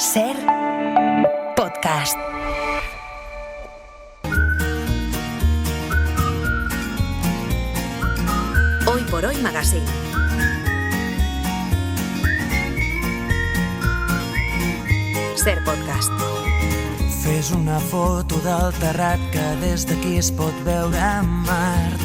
Ser podcast. Hoy por Hoy Magazine. Ser podcast. Fes una foto del terrat que des d'aquí es pot veure Mart.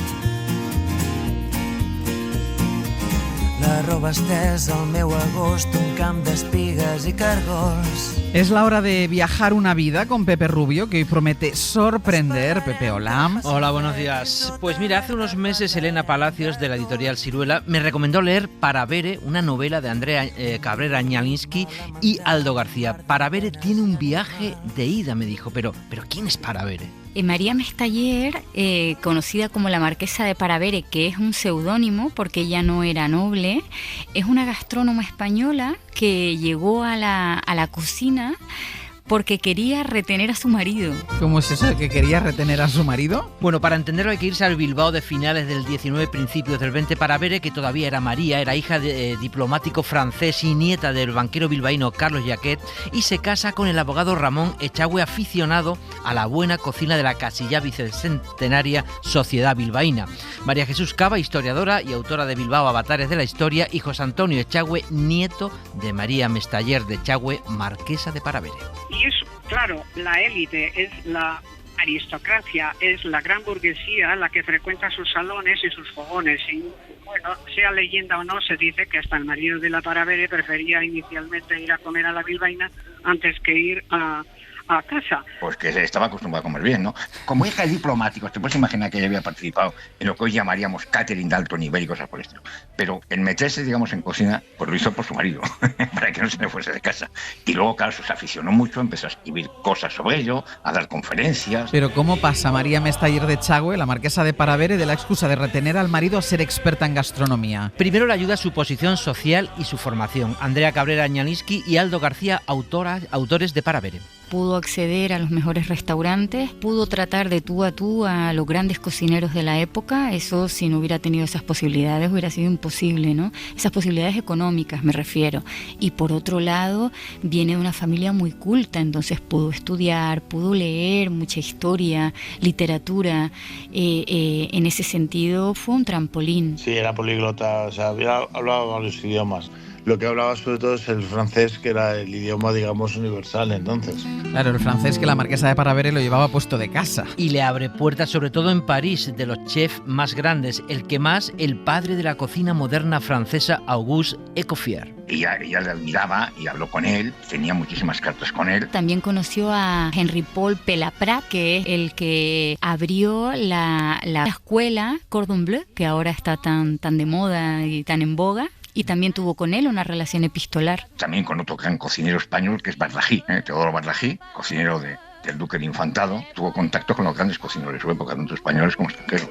La roba estesa al meu agost, un camp d'espigues i cargols. Es la hora de viajar una vida con Pepe Rubio, que hoy promete sorprender. Pepe, hola. Hola, buenos días. Pues mira, hace unos meses Elena Palacios, de la editorial Siruela, me recomendó leer Paravere, una novela de Andrea Cabrera Ñaliński y Aldo García. Paravere tiene un viaje de ida, me dijo. Pero ¿quién es Paravere? María Mestayer, conocida como la Marquesa de Paravere, que es un seudónimo porque ella no era noble, es una gastrónoma española que llegó a la cocina porque quería retener a su marido. ¿Cómo es eso de que quería retener a su marido? Bueno, para entenderlo hay que irse al Bilbao de finales del 19, principios del 20. Paravere, que todavía era María, era hija de diplomático francés y nieta del banquero bilbaíno Carlos Jaquet, y se casa con el abogado Ramón Echagüe, aficionado a la buena cocina de la casi ya bicentenaria Sociedad Bilbaína. María Jesús Cava, historiadora y autora de Bilbao, Avatares de la Historia, y José Antonio Echagüe, nieto de María Mestayer de Echagüe, Marquesa de Paravere. Y es, claro, la élite, es la aristocracia, es la gran burguesía la que frecuenta sus salones y sus fogones. Y bueno, sea leyenda o no, se dice que hasta el marido de la Paravere prefería inicialmente ir a comer a la bilbaína antes que ir a casa. Pues que estaba acostumbrado a comer bien, ¿no? Como hija de diplomáticos, te puedes imaginar que ella había participado en lo que hoy llamaríamos catering de alto nivel y cosas por el estilo. Pero en meterse, digamos, en cocina, pues lo hizo por su marido, para que no se le fuese de casa. Y luego, claro, se aficionó mucho, empezó a escribir cosas sobre ello, a dar conferencias. Pero ¿cómo pasa María Mestayer de Echagüe, la Marquesa de Paravere, de la excusa de retener al marido a ser experta en gastronomía? Primero le ayuda su posición social y su formación. Andrea Cabrera Ñaliński y Aldo García, autores de Paravere. Pudo acceder a los mejores restaurantes, pudo tratar de tú a los grandes cocineros de la época. Eso, si no hubiera tenido esas posibilidades, hubiera sido imposible, ¿no? Esas posibilidades económicas, me refiero. Y por otro lado, viene de una familia muy culta, entonces pudo estudiar, pudo leer mucha historia, literatura. En ese sentido, fue un trampolín. Sí, era políglota, o sea, hablaba varios idiomas. Lo que hablaba sobre todo es el francés, que era el idioma, digamos, universal entonces. Claro, el francés que la Marquesa de Paravere lo llevaba puesto de casa. Y le abre puertas, sobre todo en París, de los chefs más grandes, el padre de la cocina moderna francesa, Auguste Escoffier. Ella le admiraba y habló con él, tenía muchísimas cartas con él. También conoció a Henri-Paul Pelaprat, que es el que abrió la escuela Cordon Bleu, que ahora está tan de moda y tan en boga. Y también tuvo con él una relación epistolar. También con otro gran cocinero español, que es Bardají, Teodoro Bardají, cocinero del Duque de Infantado. Tuvo contacto con los grandes cocineros de su época, tanto españoles como extranjeros.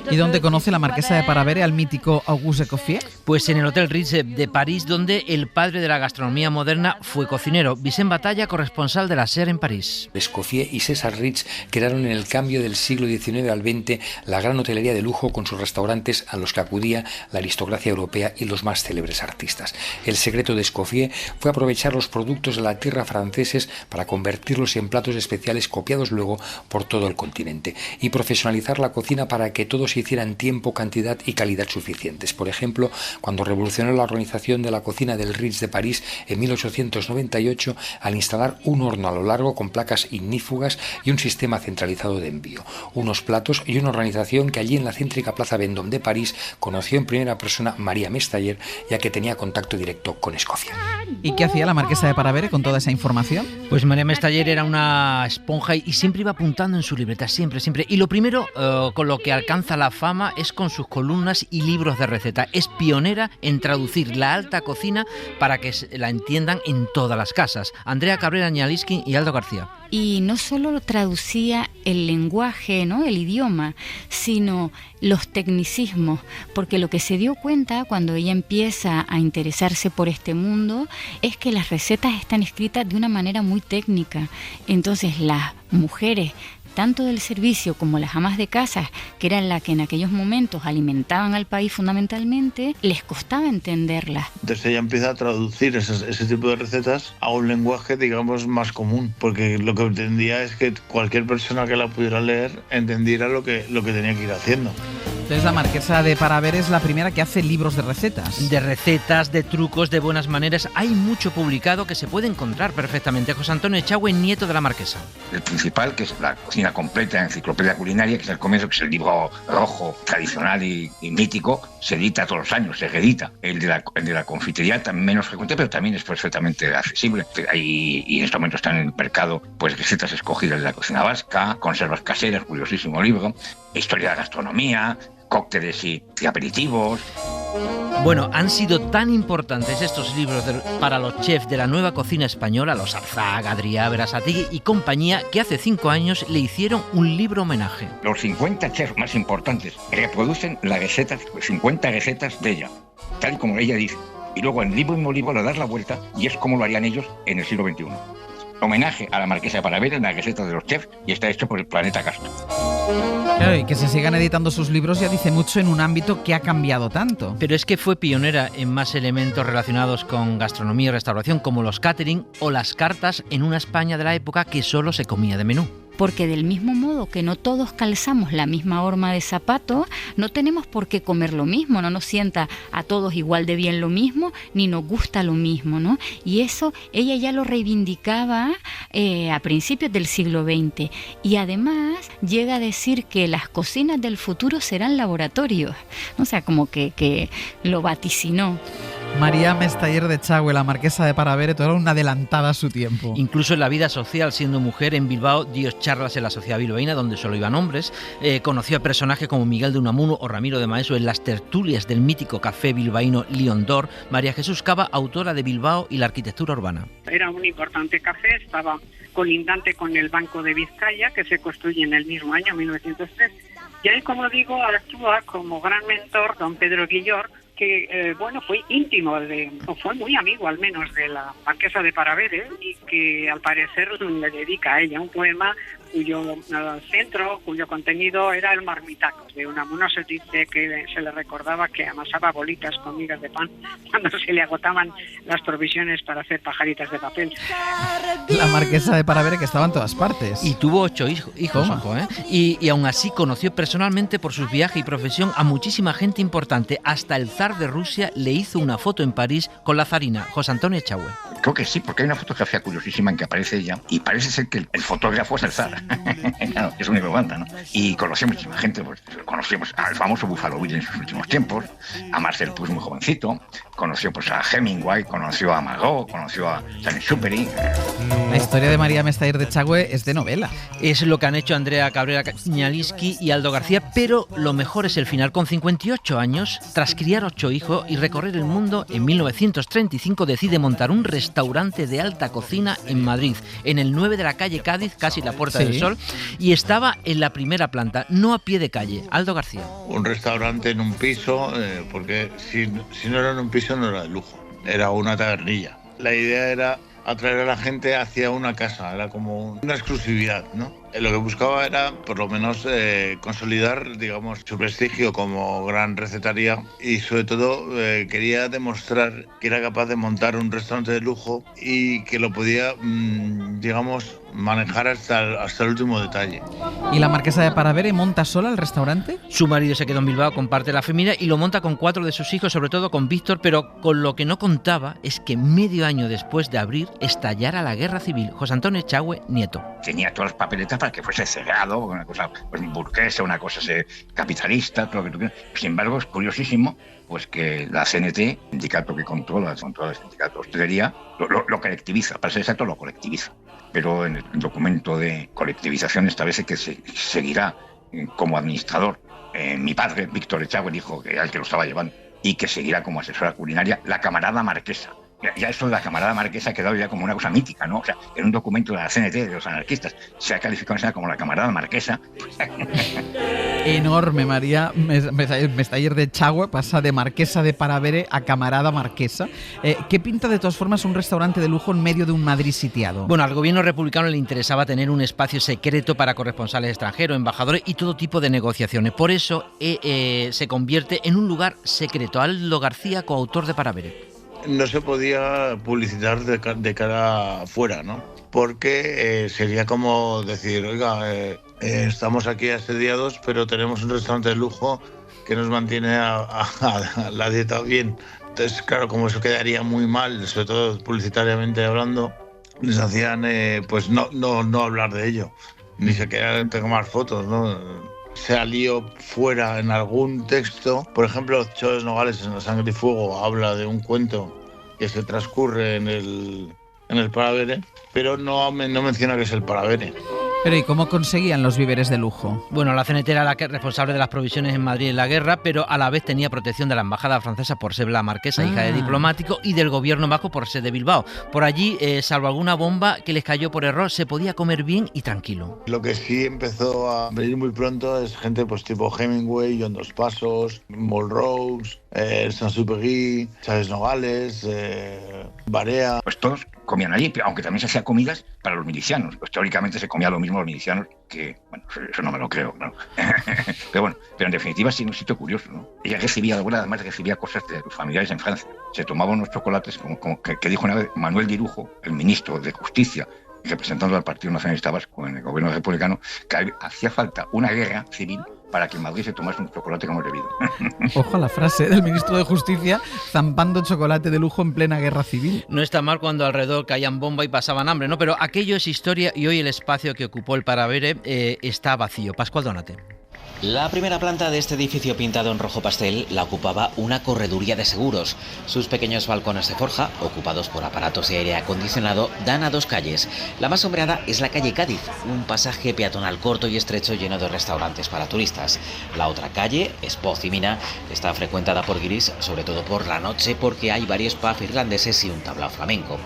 ¿Y dónde conoce la Marquesa de Paravere al mítico Auguste Escoffier? Pues en el Hotel Ritz de París, donde el padre de la gastronomía moderna fue cocinero. Vicent Batalla, corresponsal de la SER en París. Escoffier y César Ritz crearon en el cambio del siglo XIX al XX la gran hotelería de lujo con sus restaurantes a los que acudía la aristocracia europea y los más célebres artistas. El secreto de Escoffier fue aprovechar los productos de la tierra franceses para convertirlos en platos especiales copiados luego por todo el continente y profesionalizar la cocina para que todo se hiciera en tiempo, cantidad y calidad suficientes. Por ejemplo, cuando revolucionó la organización de la cocina del Ritz de París en 1898 al instalar un horno a lo largo con placas ignífugas y un sistema centralizado de envío, unos platos y una organización que allí en la céntrica Plaza Vendôme de París conoció en primera persona María Mestayer, ya que tenía contacto directo con Escocia. ¿Y qué hacía la Marquesa de Paravere con toda esa información? Pues María Mestayer era una esponja y siempre iba apuntando en su libreta, siempre. Y lo primero con lo que alcanza la fama es con sus columnas y libros de receta. Es pionera en traducir la alta cocina para que la entiendan en todas las casas. Andrea Cabrera Ñaliński y Aldo García. Y no solo traducía el lenguaje, ¿no?, el idioma, sino los tecnicismos, porque lo que se dio cuenta cuando ella empieza a interesarse por este mundo es que las recetas están escritas de una manera muy técnica. Entonces las mujeres tanto del servicio como las amas de casa, que eran las que en aquellos momentos alimentaban al país fundamentalmente, les costaba entenderlas. Entonces ella empieza a traducir ese tipo de recetas a un lenguaje, digamos, más común, porque lo que pretendía es que cualquier persona que la pudiera leer entendiera lo que tenía que ir haciendo. Entonces la marquesa de Paraver es la primera que hace libros de recetas. De recetas, de trucos, de buenas maneras. Hay mucho publicado que se puede encontrar perfectamente. José Antonio Echagüe, nieto de la marquesa. El principal, que es la cocina completa, enciclopedia culinaria, que es el comienzo, que es el libro rojo, tradicional y mítico, se edita todos los años, se reedita. El de la confitería también menos frecuente, pero también es perfectamente accesible. Y en este momento están en el mercado pues recetas escogidas de la cocina vasca, conservas caseras, curiosísimo libro, historia de la gastronomía, cócteles y aperitivos. Bueno, han sido tan importantes estos libros para los chefs de la nueva cocina española, los Arzaga, Adrià, Berasategui y compañía, que hace 5 años le hicieron un libro homenaje. Los 50 chefs más importantes reproducen las recetas, 50 recetas de ella, tal y como ella dice. Y luego en el mismo libro le das la vuelta y es como lo harían ellos en el siglo XXI. Homenaje a la marquesa de Paraver en las recetas de los chefs y está hecho por el Planeta Castro. Claro, y que se sigan editando sus libros ya dice mucho en un ámbito que ha cambiado tanto. Pero es que fue pionera en más elementos relacionados con gastronomía y restauración, como los catering o las cartas en una España de la época que solo se comía de menú. Porque del mismo modo que no todos calzamos la misma horma de zapato, no tenemos por qué comer lo mismo, no nos sienta a todos igual de bien lo mismo, ni nos gusta lo mismo, ¿no? Y eso ella ya lo reivindicaba a principios del siglo XX. Y además llega a decir que las cocinas del futuro serán laboratorios, ¿no? O sea, como que lo vaticinó. María Mestayer de Echagüe, la marquesa de Paraver, era una adelantada a su tiempo. Incluso en la vida social, siendo mujer, en Bilbao dio charlas en la Sociedad Bilbaína, donde solo iban hombres. Conoció a personajes como Miguel de Unamuno o Ramiro de Maeztu en las tertulias del mítico café bilbaíno Lion d'Or. María Jesús Cava, autora de Bilbao y la arquitectura urbana. Era un importante café, estaba colindante con el Banco de Vizcaya, que se construye en el mismo año, 1903. Y ahí, como digo, actúa como gran mentor don Pedro Guillor, que fue íntimo, fue muy amigo al menos de la marquesa de Paraver, y que al parecer le dedica a ella un poema cuyo centro, cuyo contenido era el marmitacos. De Unamuno se dice que se le recordaba que amasaba bolitas con migas de pan cuando se le agotaban las provisiones para hacer pajaritas de papel. La marquesa de Paraver, que estaba en todas partes. Y tuvo 8 hijos, ojo, ¿eh? Y aún así conoció personalmente por sus viajes y profesión a muchísima gente importante. Hasta el zar de Rusia le hizo una foto en París con la zarina. José Antonio Echagüe. Creo que sí, porque hay una fotografía curiosísima en que aparece ella y parece ser que el fotógrafo es el zar. Claro, es una banda, ¿no? Y conoció muchísima gente, pues conocimos al famoso Buffalo Bill en sus últimos tiempos, a Marcel Proust muy jovencito, conoció pues a Hemingway, conoció a Margot, conoció a Saint-Exupéry. La historia de María Mestayer de Echagüe es de novela. Es lo que han hecho Andrea Cabrera Cañaliski y Aldo García, pero lo mejor es el final. Con 58 años, tras criar 8 hijos y recorrer el mundo, en 1935 decide montar un restaurante de alta cocina en Madrid, en el 9 de la calle Cádiz, casi la Puerta del Sol, y estaba en la primera planta, no a pie de calle. Aldo García. Un restaurante en un piso, porque si no era en un piso no era de lujo, era una tabernilla. La idea era atraer a la gente hacia una casa, era como una exclusividad, ¿no? Lo que buscaba era, por lo menos, consolidar, digamos, su prestigio como gran recetaría y, sobre todo, quería demostrar que era capaz de montar un restaurante de lujo y que lo podía, digamos, manejar hasta el último detalle. ¿Y la marquesa de Paraver monta sola el restaurante? Su marido se quedó en Bilbao, comparte la familia y lo monta con 4 de sus hijos, sobre todo con Víctor, pero con lo que no contaba es que medio año después de abrir estallara la guerra civil. José Antonio Echagüe, nieto. Tenía todas las papeletas para que fuese cerrado, una cosa pues, burguesa, una cosa capitalista, todo lo que tú quieras. Sin embargo, es curiosísimo pues que la CNT, sindicato que controla el sindicato de hostelería, lo colectiviza, para ser exacto, lo colectiviza. Pero en el documento de colectivización establece que se seguirá como administrador mi padre, Víctor Echagüe, dijo que era el que lo estaba llevando, y que seguirá como asesora culinaria la camarada marquesa. Ya eso, la camarada marquesa ha quedado ya como una cosa mítica, ¿no? O sea, en un documento de la CNT, de los anarquistas, se ha calificado como la camarada marquesa. Enorme, María Mestayer de Chagüe pasa de marquesa de Paravere a camarada marquesa. ¿Qué pinta de todas formas un restaurante de lujo en medio de un Madrid sitiado? Bueno, al gobierno republicano le interesaba tener un espacio secreto para corresponsales extranjeros, embajadores y todo tipo de negociaciones. Por eso se convierte en un lugar secreto. Aldo García, coautor de Paravere. No se podía publicitar de cara afuera, ¿no? Porque sería como decir, oiga, estamos aquí asediados, pero tenemos un restaurante de lujo que nos mantiene a la dieta bien. Entonces, claro, como eso quedaría muy mal, sobre todo publicitariamente hablando, les hacían pues no hablar de ello, ni siquiera tomar fotos, ¿no? Salió fuera en algún texto, por ejemplo, Choves Nogales en La Sangre y Fuego habla de un cuento que se transcurre en el Paravere, pero no menciona que es el Paravere. Pero ¿y cómo conseguían los víveres de lujo? Bueno, la CNT era la responsable de las provisiones en Madrid en la guerra, pero a la vez tenía protección de la embajada francesa por ser la marquesa, hija de diplomático, y del gobierno vasco por ser de Bilbao. Por allí, salvo alguna bomba que les cayó por error, se podía comer bien y tranquilo. Lo que sí empezó a venir muy pronto es gente pues tipo Hemingway, John Dos Passos, Molrose, Saint-Exupéry, Choves Nogales, Barea. Pues todos comían allí, aunque también se hacían comidas para los milicianos. Pues teóricamente se comía lo mismo los milicianos que, bueno, eso no me lo creo, ¿no? pero en definitiva sí, un sitio curioso, ¿no? Ella recibía, además recibía cosas de sus familiares en Francia. Se tomaba unos chocolates, como que dijo una vez Manuel Dirujo, el ministro de Justicia, representando al Partido Nacionalista Vasco en el gobierno republicano, que hacía falta una guerra civil para que en Madrid se tomase un chocolate como bebido. Ojo a la frase del ministro de Justicia zampando chocolate de lujo en plena guerra civil. No está mal cuando alrededor caían bomba y pasaban hambre, ¿no? Pero aquello es historia y hoy el espacio que ocupó el Paravere está vacío. Pascual Donate. La primera planta de este edificio pintado en rojo pastel la ocupaba una correduría de seguros. Sus pequeños balcones de forja, ocupados por aparatos de aire acondicionado, dan a dos calles. La más sombreada es la calle Cádiz, un pasaje peatonal corto y estrecho lleno de restaurantes para turistas. La otra calle, Espoz y Mina, está frecuentada por guiris, sobre todo por la noche, porque hay varios pubs irlandeses y un tablao flamenco.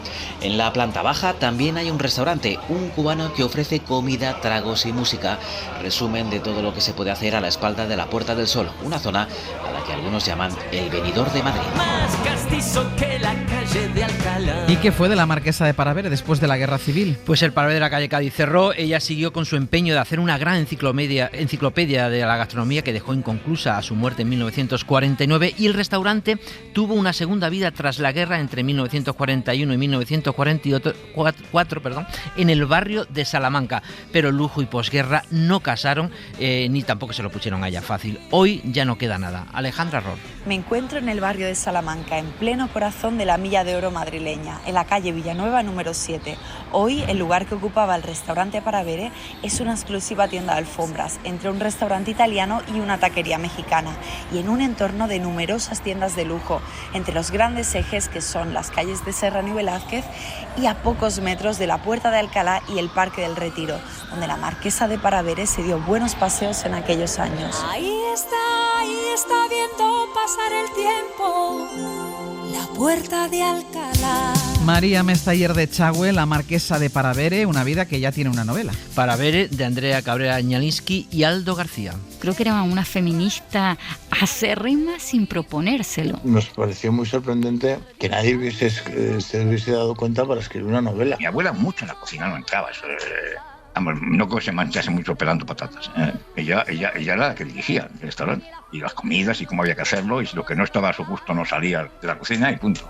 En la planta baja también hay un restaurante, un cubano que ofrece comida, tragos y música. Resumen de todo lo que se puede hacer a la espalda de la Puerta del Sol, una zona a la que algunos llaman el Benidorm de Madrid. Más castizo que la calle de Alcalá. ¿Y qué fue de la marquesa de Paravere después de la guerra civil? Pues el Paravere de la calle Cádiz cerró. Ella siguió con su empeño de hacer una gran enciclopedia de la gastronomía que dejó inconclusa a su muerte en 1949, y el restaurante tuvo una segunda vida tras la guerra entre 1941 y 1944, en el barrio de Salamanca. Pero lujo y posguerra no casaron, ni tampoco se lo pusieron a ella fácil. Hoy ya no queda nada. Alejandra Ror. Me encuentro en el barrio de Salamanca, en pleno corazón de la Milla de Oro madrileña, en la calle Villanueva número 7. Hoy el lugar que ocupaba el restaurante Paravere es una exclusiva tienda de alfombras entre un restaurante italiano y una taquería mexicana, y en un entorno de numerosas tiendas de lujo, entre los grandes ejes que son las calles de Serrano y Velázquez, y a pocos metros de la Puerta de Alcalá y el Parque del Retiro, donde la marquesa de Paravere se dio buenos paseos en aquellos años. Ahí está viendo pasar el tiempo, la Puerta de Alcalá. María Mestayer de Chagüe, la marquesa de Paravere, una vida que ya tiene una novela. Paravere, de Andrea Cabrera Ñalinsky y Aldo García. Creo que era una feminista acérrima sin proponérselo. Nos pareció muy sorprendente que nadie se hubiese dado cuenta para escribir una novela. Mi abuela mucho en la cocina no entraba. No que se manchase mucho pelando patatas. Ella era la que dirigía el restaurante. Y las comidas y cómo había que hacerlo. Y lo que no estaba a su gusto no salía de la cocina y punto.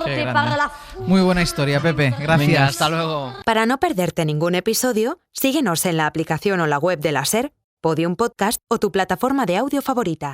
Qué grande. Muy buena historia, Pepe. Gracias. Venga, hasta luego. Para no perderte ningún episodio, síguenos en la aplicación o la web de la SER, Podium Podcast o tu plataforma de audio favorita.